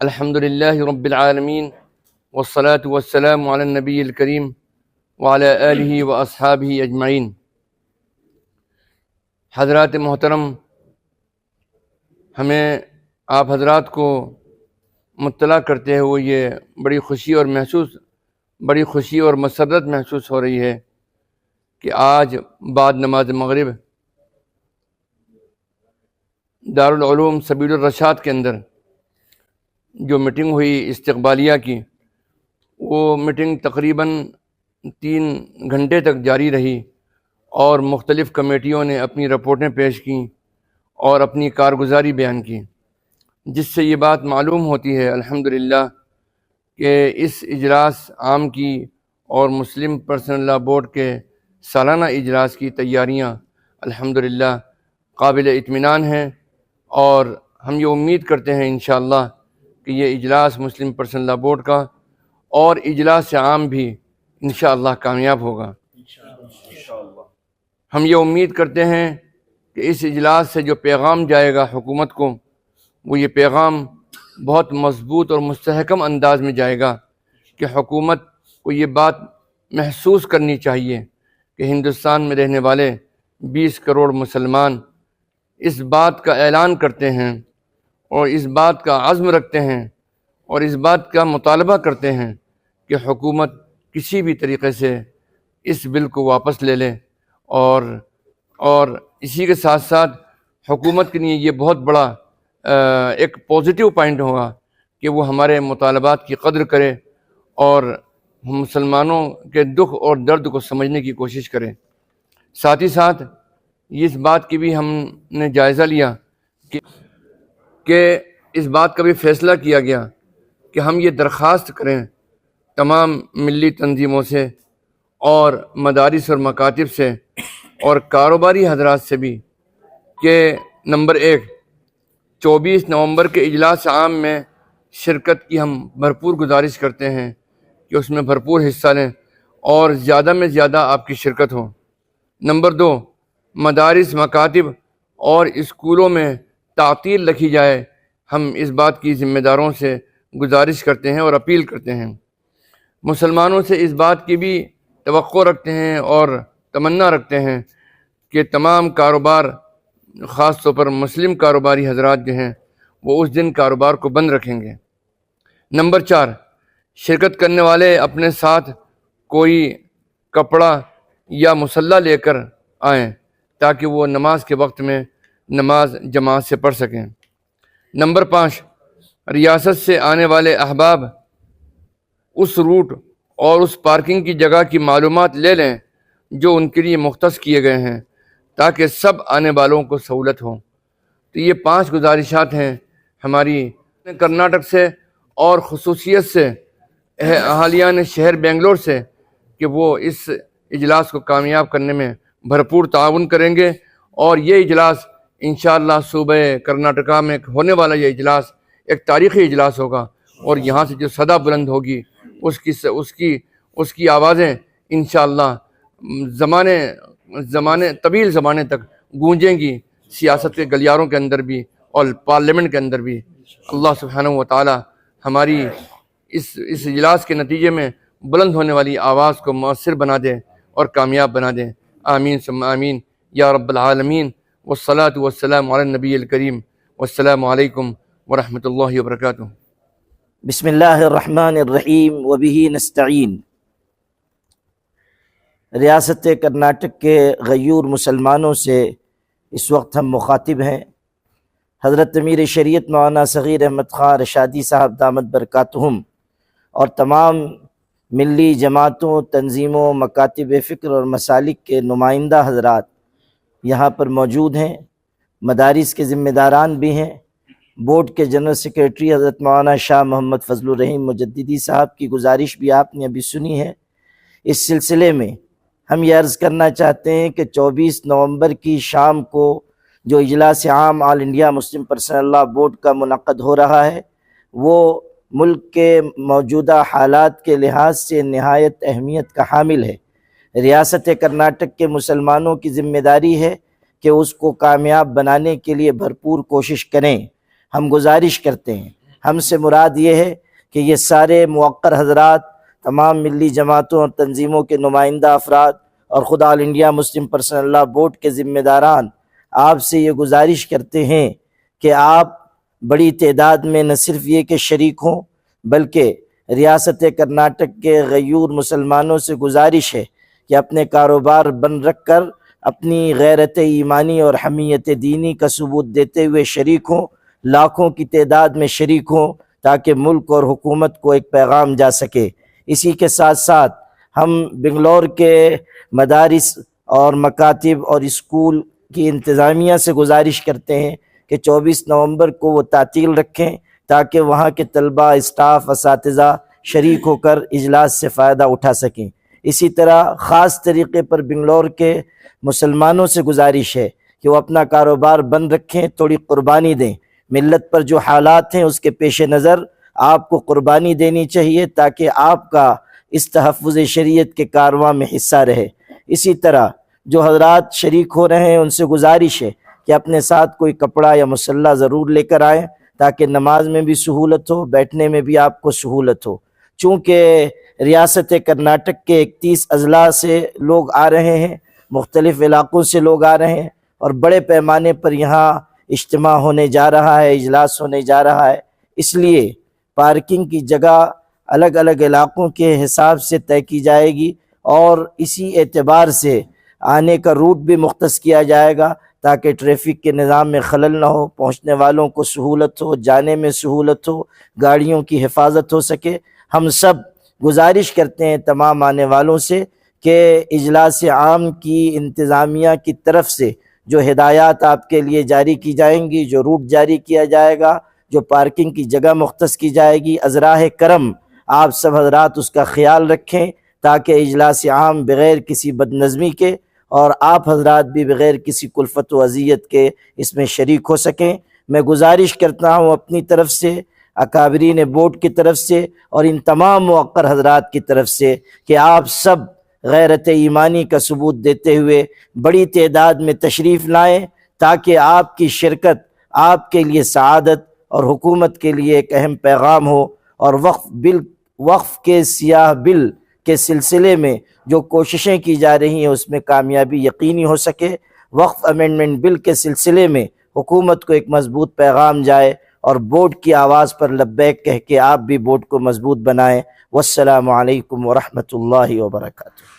الحمد للہ رب العالمین والصلاة والسلام علی النبی الکریم وعلی آلہ واصحابہ اجمعین۔ حضرات محترم، ہمیں آپ حضرات کو مطلع کرتے ہوئے یہ بڑی خوشی اور مسرت محسوس ہو رہی ہے کہ آج بعد نماز مغرب دارالعلوم سبیل الرشاد کے اندر جو میٹنگ ہوئی استقبالیہ کی، وہ میٹنگ تقریباً 3 گھنٹے تک جاری رہی اور مختلف کمیٹیوں نے اپنی رپورٹیں پیش کیں اور اپنی کارگزاری بیان کی، جس سے یہ بات معلوم ہوتی ہے الحمدللہ کہ اس اجلاس عام کی اور مسلم پرسنل لاء بورڈ کے سالانہ اجلاس کی تیاریاں الحمدللہ قابل اطمینان ہیں، اور ہم یہ امید کرتے ہیں انشاءاللہ کہ یہ اجلاس مسلم پرسنل لاء بورڈ کا اور اجلاس عام بھی انشاءاللہ کامیاب ہوگا۔ ہم یہ امید کرتے ہیں کہ اس اجلاس سے جو پیغام جائے گا حکومت کو، وہ یہ پیغام بہت مضبوط اور مستحکم انداز میں جائے گا کہ حکومت کو یہ بات محسوس کرنی چاہیے کہ ہندوستان میں رہنے والے 20 کروڑ مسلمان اس بات کا اعلان کرتے ہیں اور اس بات کا عزم رکھتے ہیں اور اس بات کا مطالبہ کرتے ہیں کہ حکومت کسی بھی طریقے سے اس بل کو واپس لے لے، اور اسی کے ساتھ ساتھ حکومت کے لیے یہ بہت بڑا ایک پازیٹیو پوائنٹ ہوگا کہ وہ ہمارے مطالبات کی قدر کرے اور مسلمانوں کے دکھ اور درد کو سمجھنے کی کوشش کرے۔ ساتھ ہی ساتھ اس بات کی بھی ہم نے جائزہ لیا کہ اس بات کا بھی فیصلہ کیا گیا کہ ہم یہ درخواست کریں تمام ملی تنظیموں سے اور مدارس اور مکاتب سے اور کاروباری حضرات سے بھی کہ نمبر 1، 24 نومبر کے اجلاس عام میں شرکت کی ہم بھرپور گزارش کرتے ہیں کہ اس میں بھرپور حصہ لیں اور زیادہ میں زیادہ آپ کی شرکت ہو۔ نمبر 2، مدارس، مکاتب اور اسکولوں میں تعطیل رکھی جائے، ہم اس بات کی ذمہ داروں سے گزارش کرتے ہیں اور اپیل کرتے ہیں۔ مسلمانوں سے اس بات کی بھی توقع رکھتے ہیں اور تمنا رکھتے ہیں کہ تمام کاروبار، خاص طور پر مسلم کاروباری حضرات جو ہیں، وہ اس دن کاروبار کو بند رکھیں گے۔ نمبر 4، شرکت کرنے والے اپنے ساتھ کوئی کپڑا یا مصلی لے کر آئیں تاکہ وہ نماز کے وقت میں نماز جماعت سے پڑھ سکیں۔ نمبر 5، ریاست سے آنے والے احباب اس روٹ اور اس پارکنگ کی جگہ کی معلومات لے لیں جو ان کے لیے مختص کیے گئے ہیں تاکہ سب آنے والوں کو سہولت ہو۔ تو یہ 5 گزارشات ہیں ہماری کرناٹک سے اور خصوصیت سے اہالیان شہر بنگلور سے کہ وہ اس اجلاس کو کامیاب کرنے میں بھرپور تعاون کریں گے، اور یہ اجلاس انشاءاللہ صوبہ کرناٹکا میں ہونے والا یہ اجلاس ایک تاریخی اجلاس ہوگا، اور یہاں سے جو صدا بلند ہوگی اس کی آوازیں انشاءاللہ طویل زمانے تک گونجیں گی، سیاست کے گلیاروں کے اندر بھی اور پارلیمنٹ کے اندر بھی۔ اللہ سبحانہ و تعالی ہماری اس اجلاس کے نتیجے میں بلند ہونے والی آواز کو مؤثر بنا دے اور کامیاب بنا دے۔ آمین ثم آمین یا رب العالمین، والصلاة والسلام علی النبی الکریم، والسلام علیکم ورحمۃ اللہ وبرکاتہ۔ بسم اللہ الرحمن الرحیم وبہ نستعین۔ ریاست کرناٹک کے غیور مسلمانوں سے اس وقت ہم مخاطب ہیں۔ حضرت امیر شریعت مولانا صغیر احمد خان رشادی صاحب دامت برکاتہم اور تمام ملی جماعتوں، تنظیموں، مکاتب فکر اور مسالک کے نمائندہ حضرات یہاں پر موجود ہیں، مدارس کے ذمہ داران بھی ہیں۔ بورڈ کے جنرل سیکریٹری حضرت مولانا شاہ محمد فضل الرحیم مجددی صاحب کی گزارش بھی آپ نے ابھی سنی ہے۔ اس سلسلے میں ہم یہ عرض کرنا چاہتے ہیں کہ 24 نومبر کی شام کو جو اجلاس عام all India Muslim personal law board کا منعقد ہو رہا ہے، وہ ملک کے موجودہ حالات کے لحاظ سے نہایت اہمیت کا حامل ہے۔ ریاست کرناٹک کے مسلمانوں کی ذمہ داری ہے کہ اس کو کامیاب بنانے کے لیے بھرپور کوشش کریں۔ ہم گزارش کرتے ہیں ہم سے مراد یہ ہے کہ یہ سارے موقر حضرات، تمام ملی جماعتوں اور تنظیموں کے نمائندہ افراد اور خود all India Muslim personal law board کے ذمہ داران آپ سے یہ گزارش کرتے ہیں کہ آپ بڑی تعداد میں نہ صرف یہ کہ شریک ہوں، بلکہ ریاست کرناٹک کے غیور مسلمانوں سے گزارش ہے کہ اپنے کاروبار بند رکھ کر اپنی غیرت ایمانی اور حمیت دینی کا ثبوت دیتے ہوئے شریک ہوں، لاکھوں کی تعداد میں شریک ہوں، تاکہ ملک اور حکومت کو ایک پیغام جا سکے۔ اسی کے ساتھ ساتھ ہم بنگلور کے مدارس اور مکاتب اور اسکول کی انتظامیہ سے گزارش کرتے ہیں کہ 24 نومبر کو وہ تعطیل رکھیں تاکہ وہاں کے طلباء، اسٹاف، اساتذہ شریک ہو کر اجلاس سے فائدہ اٹھا سکیں۔ اسی طرح خاص طریقے پر بنگلور کے مسلمانوں سے گزارش ہے کہ وہ اپنا کاروبار بند رکھیں، تھوڑی قربانی دیں۔ ملت پر جو حالات ہیں اس کے پیش نظر آپ کو قربانی دینی چاہیے تاکہ آپ کا اس تحفظ شریعت کے کارواں میں حصہ رہے۔ اسی طرح جو حضرات شریک ہو رہے ہیں ان سے گزارش ہے کہ اپنے ساتھ کوئی کپڑا یا مسلح ضرور لے کر آئیں تاکہ نماز میں بھی سہولت ہو، بیٹھنے میں بھی آپ کو سہولت ہو۔ چونکہ ریاست کرناٹک کے 31 اضلاع سے لوگ آ رہے ہیں، مختلف علاقوں سے لوگ آ رہے ہیں اور بڑے پیمانے پر یہاں اجتماع ہونے جا رہا ہے، اجلاس ہونے جا رہا ہے، اس لیے پارکنگ کی جگہ الگ الگ علاقوں کے حساب سے طے کی جائے گی اور اسی اعتبار سے آنے کا روٹ بھی مختص کیا جائے گا تاکہ ٹریفک کے نظام میں خلل نہ ہو، پہنچنے والوں کو سہولت ہو، جانے میں سہولت ہو، گاڑیوں کی حفاظت ہو سکے۔ ہم سب گزارش کرتے ہیں تمام آنے والوں سے کہ اجلاس عام کی انتظامیہ کی طرف سے جو ہدایات آپ کے لیے جاری کی جائیں گی، جو روٹ جاری کیا جائے گا، جو پارکنگ کی جگہ مختص کی جائے گی، ازراہ کرم آپ سب حضرات اس کا خیال رکھیں تاکہ اجلاس عام بغیر کسی بدنظمی کے اور آپ حضرات بھی بغیر کسی کلفت و اذیت کے اس میں شریک ہو سکیں۔ میں گزارش کرتا ہوں اپنی طرف سے، اکابرین بورڈ کی طرف سے اور ان تمام موقر حضرات کی طرف سے کہ آپ سب غیرت ایمانی کا ثبوت دیتے ہوئے بڑی تعداد میں تشریف لائیں تاکہ آپ کی شرکت آپ کے لیے سعادت اور حکومت کے لیے ایک اہم پیغام ہو، اور وقف کے سیاہ بل کے سلسلے میں جو کوششیں کی جا رہی ہیں اس میں کامیابی یقینی ہو سکے۔ وقف امینڈمنٹ بل کے سلسلے میں حکومت کو ایک مضبوط پیغام جائے اور بورڈ کی آواز پر لبیک کہہ کے آپ بھی بورڈ کو مضبوط بنائیں۔ والسلام علیکم ورحمۃ اللہ وبرکاتہ۔